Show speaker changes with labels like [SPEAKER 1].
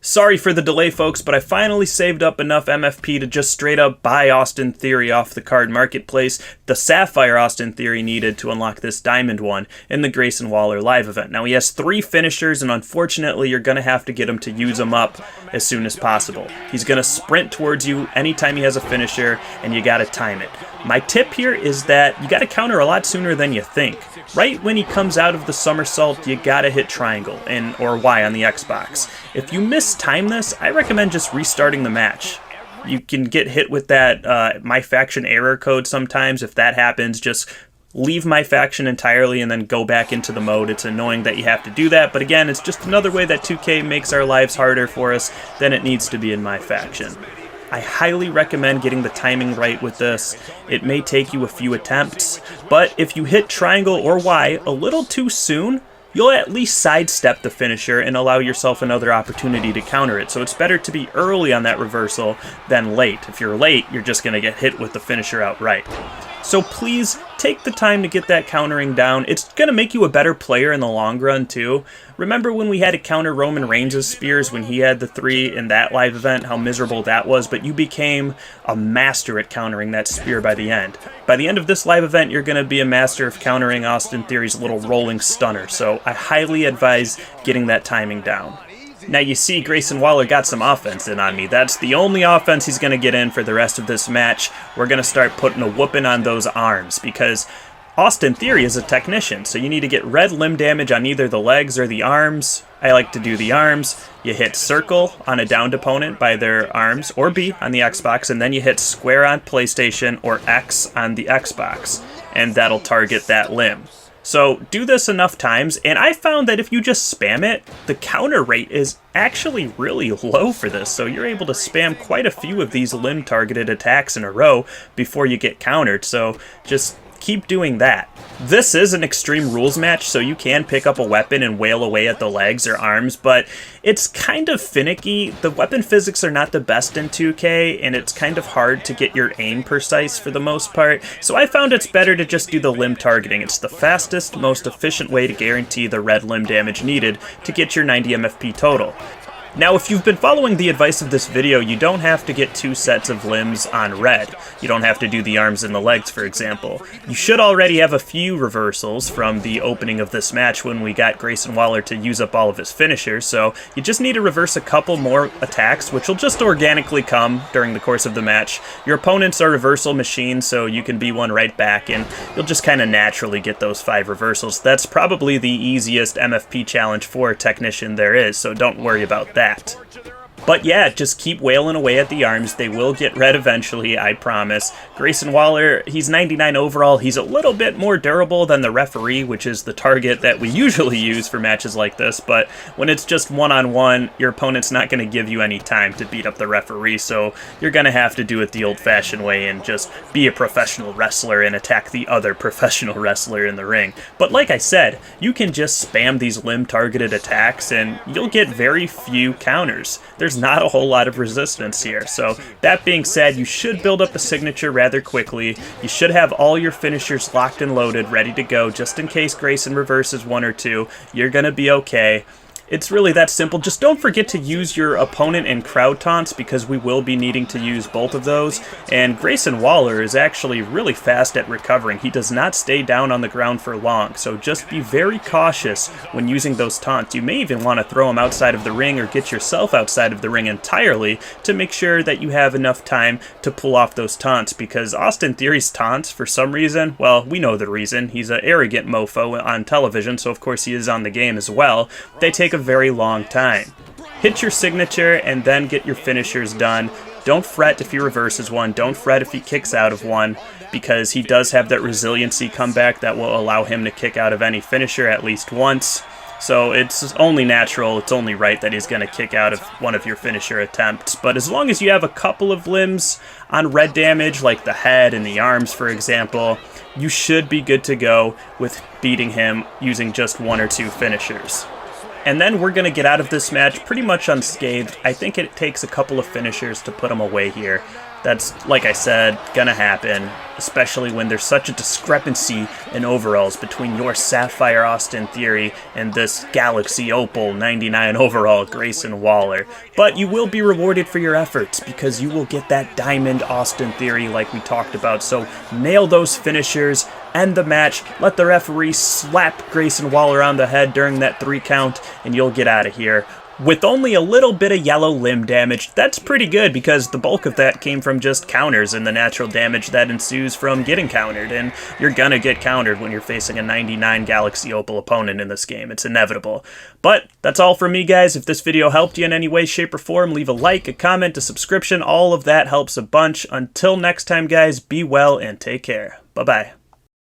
[SPEAKER 1] Sorry for the delay, folks, but I finally saved up enough MFP to just straight up buy Austin Theory off the card marketplace, the Sapphire Austin Theory needed to unlock this Diamond one in the Grayson Waller live event. Now, he has 3 finishers, and unfortunately, you're going to have to get him to use them up as soon as possible. He's going to sprint towards you anytime he has a finisher, and you got to time it. My tip here is that you got to counter a lot sooner than you think. Right when he comes out of the somersault, you got to hit triangle or Y on the Xbox. If you mistime this, I recommend just restarting the match. You can get hit with that MyFaction error code sometimes. If that happens, just leave MyFaction entirely and then go back into the mode. It's annoying that you have to do that, but again, it's just another way that 2K makes our lives harder for us than it needs to be in MyFaction. I highly recommend getting the timing right with this. It may take you a few attempts, but if you hit triangle or Y a little too soon, you'll at least sidestep the finisher and allow yourself another opportunity to counter it. So it's better to be early on that reversal than late. If you're late, you're just going to get hit with the finisher outright. So please take the time to get that countering down. It's going to make you a better player in the long run too. Remember when we had to counter Roman Reigns' spears when he had the 3 in that live event, how miserable that was, but you became a master at countering that spear by the end. By the end of this live event, you're going to be a master of countering Austin Theory's little rolling stunner, so I highly advise getting that timing down. Now you see Grayson Waller got some offense in on me. That's the only offense he's going to get in for the rest of this match. We're going to start putting a whooping on those arms because Austin Theory is a technician, so you need to get red limb damage on either the legs or the arms. I like to do the arms. You hit circle on a downed opponent by their arms, or B on the Xbox, and then you hit square on PlayStation or X on the Xbox, and that'll target that limb. So do this enough times, and I found that if you just spam it, the counter rate is actually really low for this, so you're able to spam quite a few of these limb-targeted attacks in a row before you get countered, so just keep doing that. This is an Extreme Rules match, so you can pick up a weapon and wail away at the legs or arms, but it's kind of finicky. The weapon physics are not the best in 2K, and it's kind of hard to get your aim precise for the most part, so I found it's better to just do the limb targeting. It's the fastest, most efficient way to guarantee the red limb damage needed to get your 90 MFP total. Now, if you've been following the advice of this video, you don't have to get 2 sets of limbs on red. You don't have to do the arms and the legs, for example. You should already have a few reversals from the opening of this match when we got Grayson Waller to use up all of his finishers, so you just need to reverse a couple more attacks, which will just organically come during the course of the match. Your opponents are reversal machines, so you can be one right back, and you'll just kind of naturally get those 5 reversals. That's probably the easiest MFP challenge for a technician there is, so don't worry about that. But yeah, just keep wailing away at the arms. They will get red eventually, I promise. Grayson Waller, he's 99 overall. He's a little bit more durable than the referee, which is the target that we usually use for matches like this. But when it's just one-on-one, your opponent's not going to give you any time to beat up the referee. So you're going to have to do it the old-fashioned way and just be a professional wrestler and attack the other professional wrestler in the ring. But like I said, you can just spam these limb-targeted attacks and you'll get very few counters. There's not a whole lot of resistance here. So that being said, you should build up a signature rather quickly. You should have all your finishers locked and loaded, ready to go, just in case Grayson reverses 1 or 2. You're going to be okay. It's really that simple. Just don't forget to use your opponent and crowd taunts because we will be needing to use both of those. And Grayson Waller is actually really fast at recovering. He does not stay down on the ground for long, so just be very cautious when using those taunts. You may even want to throw them outside of the ring or get yourself outside of the ring entirely to make sure that you have enough time to pull off those taunts, because Austin Theory's taunts, for some reason, well, we know the reason. He's an arrogant mofo on television, so of course he is on the game as well. They take a very long time. Hit your signature and then get your finishers done. Don't fret if he reverses 1. Don't fret if he kicks out of 1, because he does have that resiliency comeback that will allow him to kick out of any finisher at least once. So it's only natural, it's only right that he's going to kick out of one of your finisher attempts. But as long as you have a couple of limbs on red damage, like the head and the arms, for example, you should be good to go with beating him using just 1 or 2 finishers. And then we're going to get out of this match pretty much unscathed. I think it takes a couple of finishers to put them away here. That's, like I said, gonna happen, especially when there's such a discrepancy in overalls between your Sapphire Austin Theory and this Galaxy Opal 99 overall Grayson Waller. But you will be rewarded for your efforts because you will get that Diamond Austin Theory like we talked about. So nail those finishers, end the match, let the referee slap Grayson Waller on the head during that 3 count, and you'll get out of here with only a little bit of yellow limb damage. That's pretty good because the bulk of that came from just counters and the natural damage that ensues from getting countered, and you're gonna get countered when you're facing a 99 Galaxy Opal opponent in this game. It's inevitable. But that's all from me, guys. If this video helped you in any way, shape, or form, leave a like, a comment, a subscription. All of that helps a bunch. Until next time, guys, be well and take care. Bye-bye.